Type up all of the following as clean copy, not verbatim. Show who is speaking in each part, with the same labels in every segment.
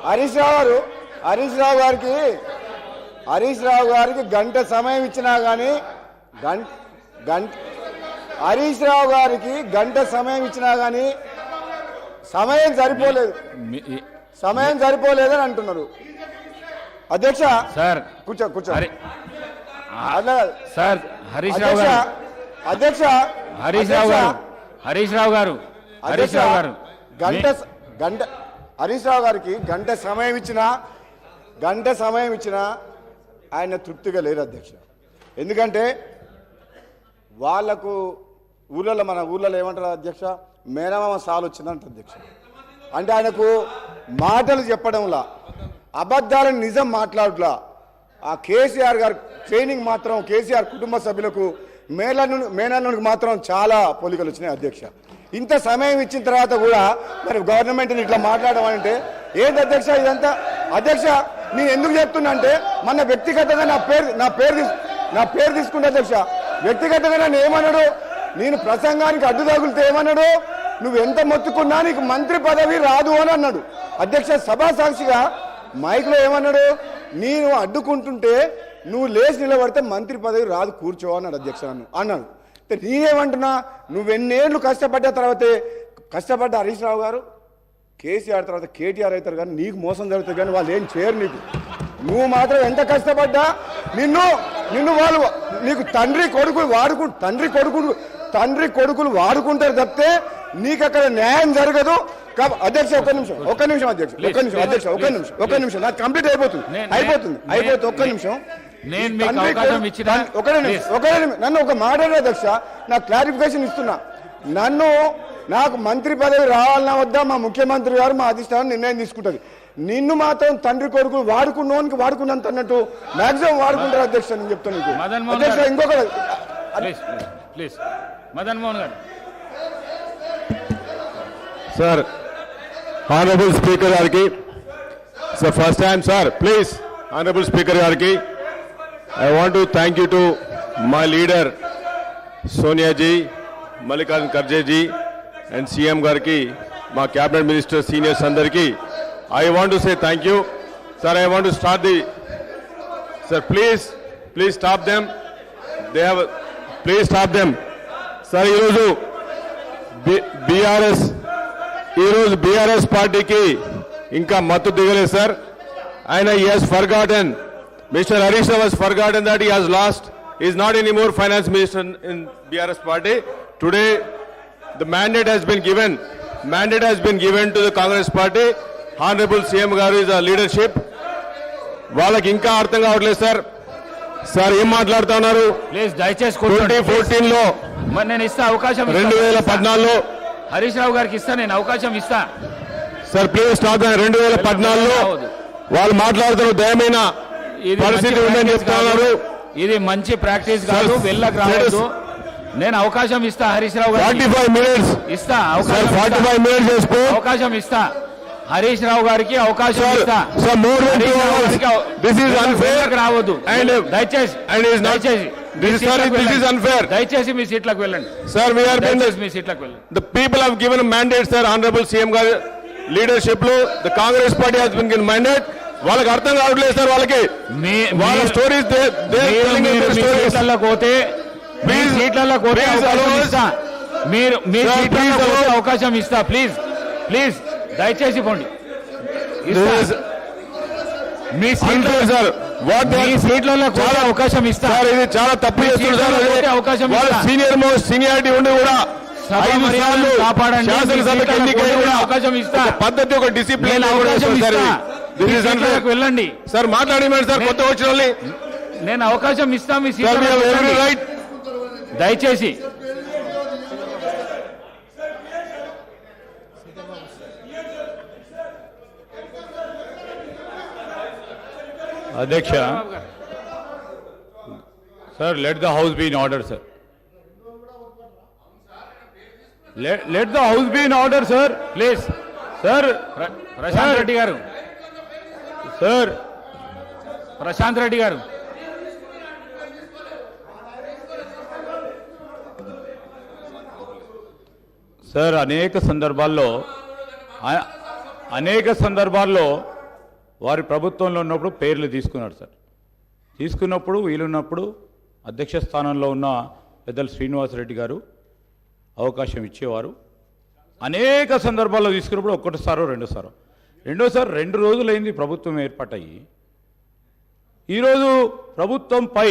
Speaker 1: హరీష్ రావు గారికి గంట సమయం ఇచ్చినా కానీ హరీష్ రావు గారికి గంట సమయం ఇచ్చినా కానీ సమయం సరిపోలేదని అంటున్నారు. అధ్యక్ష
Speaker 2: సార్
Speaker 1: కూర్చో
Speaker 2: సార్ హరీష్ రావు గారు హరీష్ రావు గారు
Speaker 1: హరీష్ రావు గారికి గంట సమయం ఇచ్చినా ఆయన తృప్తిగా లేరు అధ్యక్ష. ఎందుకంటే వాళ్లకు మన ఊళ్ళలో ఏమంటారు అధ్యక్ష, మేనమామ సాలు వచ్చిందంట అధ్యక్ష. అంటే ఆయనకు మాటలు చెప్పడంలా, అబద్ధాలను నిజం మాట్లాడలా. ఆ కేసీఆర్ గారు ట్రైనింగ్ మాత్రం కేసీఆర్ కుటుంబ సభ్యులకు మేనల్లునికి మాత్రం చాలా పోలికలు వచ్చినాయి అధ్యక్ష. ఇంత సమయం ఇచ్చిన తర్వాత కూడా మరి గవర్నమెంట్ని ఇట్లా మాట్లాడడం అంటే ఏంటి అధ్యక్ష ఇదంతా? అధ్యక్ష నేను ఎందుకు చెప్తున్నా అంటే మన వ్యక్తిగతంగా నా పేరు తీసుకుంటే అధ్యక్ష, వ్యక్తిగతంగా నన్ను ఏమన్నాడు, నేను ప్రసంగానికి అడ్డు తగులితే ఏమన్నాడు, నువ్వు ఎంత మొత్తుకున్నా నీకు మంత్రి పదవి రాదు అని అన్నాడు అధ్యక్ష. సభా సాక్షిగా మైక్లో ఏమన్నాడు, నేను అడ్డుకుంటుంటే నువ్వు లేచి నిలబడితే మంత్రి పదవి రాదు, కూర్చో అన్నాడు అధ్యక్ష. అన్నాడు. నేనేమంటున్నా, నువ్వెన్నేళ్ళు కష్టపడ్డ తర్వాతే కష్టపడ్డ హరీష్ రావు గారు కేసీఆర్ తర్వాత కేటీఆర్ అవుతారు, కానీ నీకు మోసం జరుగుతుంది, కానీ వాళ్ళు ఏం చేయరు నీకు. నువ్వు మాత్రం ఎంత కష్టపడ్డా నిన్ను వాళ్ళు నీకు తండ్రి కొడుకులు వాడుకుంటారు తప్పితే నీకు అక్కడ న్యాయం జరగదు. అధ్యక్ష ఒక్క నిమిషం నాకు కంప్లీట్ అయిపోతుంది. ఒక్క నిమిషం నన్ను ఒక మాట అధ్యక్ష, నాకు క్లారిఫికేషన్ ఇస్తున్నా. నాకు మంత్రి పదవి రావాలన్నా వద్దా మా ముఖ్యమంత్రి గారు మా అధిష్టానం నిర్ణయం తీసుకుంటుంది. నిన్ను మాత్రం తండ్రి కొడుకు వాడుకున్నంత అన్నట్టు మాక్సిమం వాడుకుంటారు అధ్యక్ష. నేను చెప్తాను అధ్యక్ష. ఇంకొక
Speaker 2: మదన్ మోహన్ గారు.
Speaker 3: సార్, హానరబుల్ స్పీకర్ గారికి sir first time sir please honourable speaker గారికి I want to thank you to my leader Sonia ji, Mallikarjun Kharge ji and CM Garki, my cabinet minister seniors andarki. I want to say thank you. Sir, I want to start sir, please stop them. Please stop them. Sir, BRS party ki inka matu digale sir. And he has forgotten. Mr. Harish Rav has forgotten that he has lost. He is not anymore finance minister in BRS party. Today, the mandate has been given to the Congress party. Honorable CM Garu is a leadership. వాళ్ళకి ఇంకా అర్థం కావట్లేదు sir. Sir ఏం మాట్లాడుతున్నారు?
Speaker 2: Please దయచేసి
Speaker 3: 2014 లో
Speaker 2: నేను ఇస్తా అవకాశం.
Speaker 3: 2014లో
Speaker 2: హరీష్ రావు గారికి ఇస్తా, నేను అవకాశం ఇస్తా.
Speaker 3: Sir please stop. 2014లో వాళ్ళు మాట్లాడుతున్నారు దయమైన పరిస్థితి ఉందని చెప్తున్నారు.
Speaker 2: ఇది మంచి ప్రాక్టీస్ కాదు, వెళ్ళకు రావద్దు. నేను అవకాశం ఇస్తా హరీష్ రావు గారికి.
Speaker 3: 45 minutes
Speaker 2: ఇస్తా,
Speaker 3: 45 minutes చేసుకో.
Speaker 2: అవకాశం ఇస్తా హరీష్ రావు గారికి, అవకాశం ఇస్తా.
Speaker 3: This is unfair.
Speaker 2: రావద్దు దయచేసి. దయచేసి మీ సీట్లకు వెళ్ళండి
Speaker 3: సార్.
Speaker 2: మీ సీట్లకు వెళ్ళండి.
Speaker 3: The people have given mandate sir. Honourable CM గారి లీడర్షిప్ లో the Congress party has been given mandate. వాళ్ళకి అర్థం కావట్లేదు సార్. వాళ్ళకి వాళ్ళ స్టోరీస్
Speaker 2: పోతే అవకాశం ఇస్తా. ప్లీజ్ దయచేసి పోండి. మీ సీట్లలో కూడా అవకాశం ఇస్తా.
Speaker 3: ఇది చాలా తప్పు చేస్తున్నారు.
Speaker 2: అవకాశం
Speaker 3: సీనియారిటీ ఉండి కూడా
Speaker 2: కాపాడండి. అవకాశం ఇస్తా.
Speaker 3: పద్ధతి ఒక డిసిప్లిన్
Speaker 2: వెళ్ళండి
Speaker 3: సార్. మాట్లాడమని సార్ కొత్త వచ్చిన వాళ్ళని
Speaker 2: నేను అవకాశం ఇస్తా. మీ
Speaker 3: రైట్.
Speaker 2: దయచేసి
Speaker 4: అధ్యక్ష sir, let the house be in order sir. Let the house be in order sir please. Sir
Speaker 2: Prashant Reddy గారు,
Speaker 4: సార్
Speaker 2: ప్రశాంత్ రెడ్డి గారు,
Speaker 4: సార్ అనేక సందర్భాల్లో వారి ప్రభుత్వంలో ఉన్నప్పుడు పేర్లు తీసుకున్నారు సార్. తీసుకున్నప్పుడు వీలున్నప్పుడు అధ్యక్ష స్థానంలో ఉన్న పెద్దలు శ్రీనివాసరెడ్డి గారు అవకాశం ఇచ్చేవారు. అనేక సందర్భాల్లో తీసుకున్నప్పుడు ఒకటిసారో రెండోసారి 2 రోజులైంది ప్రభుత్వం ఏర్పాటయ్యి. ఈరోజు ప్రభుత్వంపై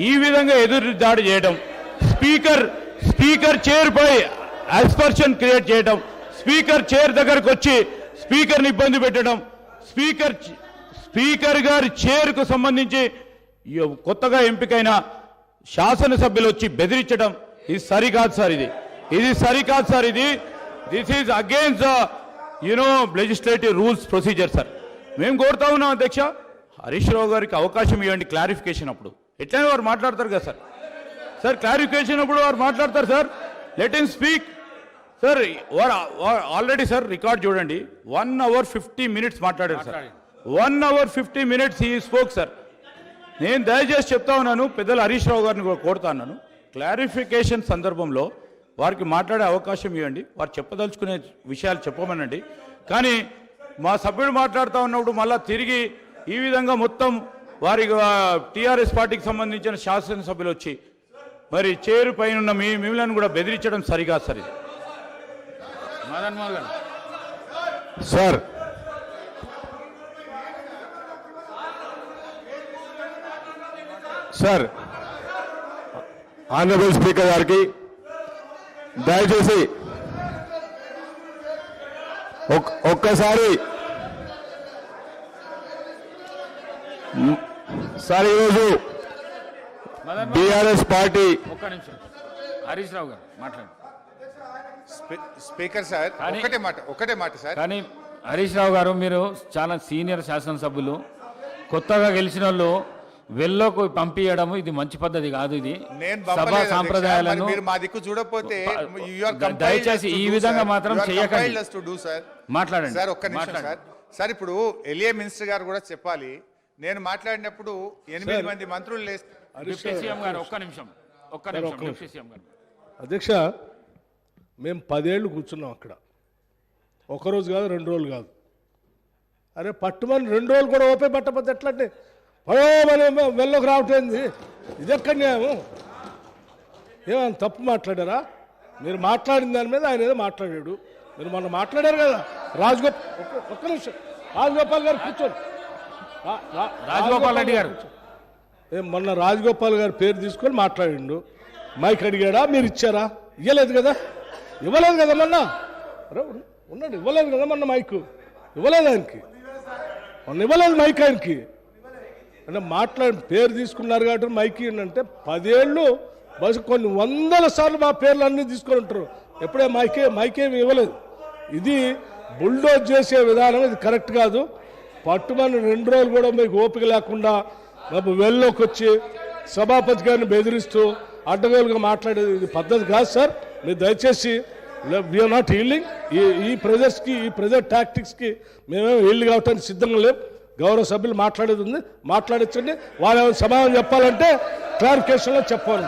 Speaker 4: ఈ విధంగా ఎదురు దాడి చేయడం, స్పీకర్ చైర్పై అస్పర్షన్ క్రియేట్ చేయడం, స్పీకర్ చైర్ దగ్గరకు వచ్చి స్పీకర్ని ఇబ్బంది పెట్టడం, స్పీకర్ గారి చైర్కు సంబంధించి కొత్తగా ఎంపికైన శాసనసభ్యులు వచ్చి బెదిరించడం, ఇది సరికాదు సార్. ఇది సరికాదు sir. This is against legislative rules procedure sir. మేము కోరుతా ఉన్నాం అధ్యక్ష, హరీష్ రావు గారికి అవకాశం ఇవ్వండి క్లారిఫికేషన్ అప్పుడు. ఎట్లయినా వారు మాట్లాడతారు కదా సార్. క్లారిఫికేషన్ అప్పుడు వారు మాట్లాడతారు sir. Let him speak sir. Already sir record చూడండి, 1 hour 50 minutes మాట్లాడారు సార్. 1 hour 50 minutes ఈ స్పోక్ సార్. నేను దయచేసి చెప్తా ఉన్నాను, పెద్దలు హరీష్ రావు గారిని కూడా కోరుతా ఉన్నాను, క్లారిఫికేషన్ సందర్భంలో వారికి మాట్లాడే అవకాశం ఇవ్వండి. వారు చెప్పదలుచుకునే విషయాలు చెప్పమనండి. కానీ మా సభ్యుడు మాట్లాడుతూ ఉన్నప్పుడు మళ్ళా తిరిగి ఈ విధంగా మొత్తం వారి టీఆర్ఎస్ పార్టీకి సంబంధించిన శాసనసభ్యులు వచ్చి మరి చేరు పైన ఉన్న మిమ్మల్ని కూడా బెదిరించడం సరికాదు సార్. ఇది
Speaker 2: Madan Mohan
Speaker 3: sir sir honourable speaker గారికి దయచేసి ఒక్కసారి సార్ ఈరోజు బీఆర్ఎస్ పార్టీ
Speaker 2: ఒక్క నిమిషం హరీష్ రావు గారు మాట్లాడండి.
Speaker 5: స్పీకర్ సార్ ఒకటే మాట సార్.
Speaker 2: కానీ హరీష్ రావు గారు, మీరు చాలా సీనియర్ శాసనసభ్యులు, కొత్తగా గెలిచిన వాళ్ళు వెల్లోకి పంపించడం ఇది మంచి పద్ధతి కాదు. ఇది సభా సాంప్రదాయాలను
Speaker 5: మా దిక్కు చూడకపోతే
Speaker 2: దయచేసి ఈ విధంగా మాత్రం చేయకండి. మాట్లాడండి
Speaker 5: సార్. ఒక్క నిమిషం సార్. సార్ ఇప్పుడు ఎలియా మినిస్టర్ గారు కూడా చెప్పాలి. నేను మాట్లాడినప్పుడు 8 మంది మంత్రులు
Speaker 6: అధ్యక్ష, మేము 10 ఏళ్ళు కూర్చున్నాం అక్కడ. ఒకరోజు కాదు, 2 రోజులు కాదు. అరే పట్టుమని 2 రోజులు కూడా ఓపే పట్టకపోతే ఎట్లంటే మనం వెళ్ళకు రావటేంది? ఇది ఎక్కడ న్యాయం? ఏమైనా తప్పు మాట్లాడారా? మీరు మాట్లాడిన దాని మీద ఆయన ఏదో మాట్లాడాడు. మీరు మొన్న మాట్లాడారు కదా ఒక్క నిమిషం రాజగోపాల్ గారు కూర్చోండి.
Speaker 2: రాజగోపాల్ రెడ్డి గారు
Speaker 6: మొన్న రాజగోపాల్ గారి పేరు తీసుకొని మాట్లాడిండు. మైక్ అడిగాడా? మీరు ఇచ్చారా? ఇవ్వలేదు కదా మొన్న. ఉన్నాడు, ఇవ్వలేదు కదా మొన్న మైక్. ఇవ్వలేదు ఆయనకి, మొన్న ఇవ్వలేదు మైక్ ఆయనకి. అంటే పేరు తీసుకున్నారు కాబట్టి మైక్ అంటే 10 ఏళ్ళు బస్ కొన్ని 100 సార్లు మా పేర్లు అన్నీ తీసుకొని ఉంటారు. ఎప్పుడే మైకేమి ఇవ్వలేదు. ఇది బుల్డోజ్ చేసే విధానం, ఇది కరెక్ట్ కాదు. పట్టుమని 2 రోజులు కూడా మీకు ఓపిక లేకుండా వెళ్ళలోకి వచ్చి సభాపతి గారిని బెదిరిస్తూ అడ్డగోలుగా మాట్లాడేది ఇది పద్ధతి కాదు సార్. మీరు దయచేసి వీఆర్ నాట్ హీల్డింగ్. ఈ ప్రెజర్ టాక్టిక్స్కి మేమేమో హీల్డ్ కావటానికి సిద్ధంగా లేవు. గౌరవ సభ్యులు మాట్లాడేది ఉంది, మాట్లాడించండి. వాళ్ళు సమాధానం చెప్పాలంటే క్లారిఫికేషన్లో చెప్పాలి.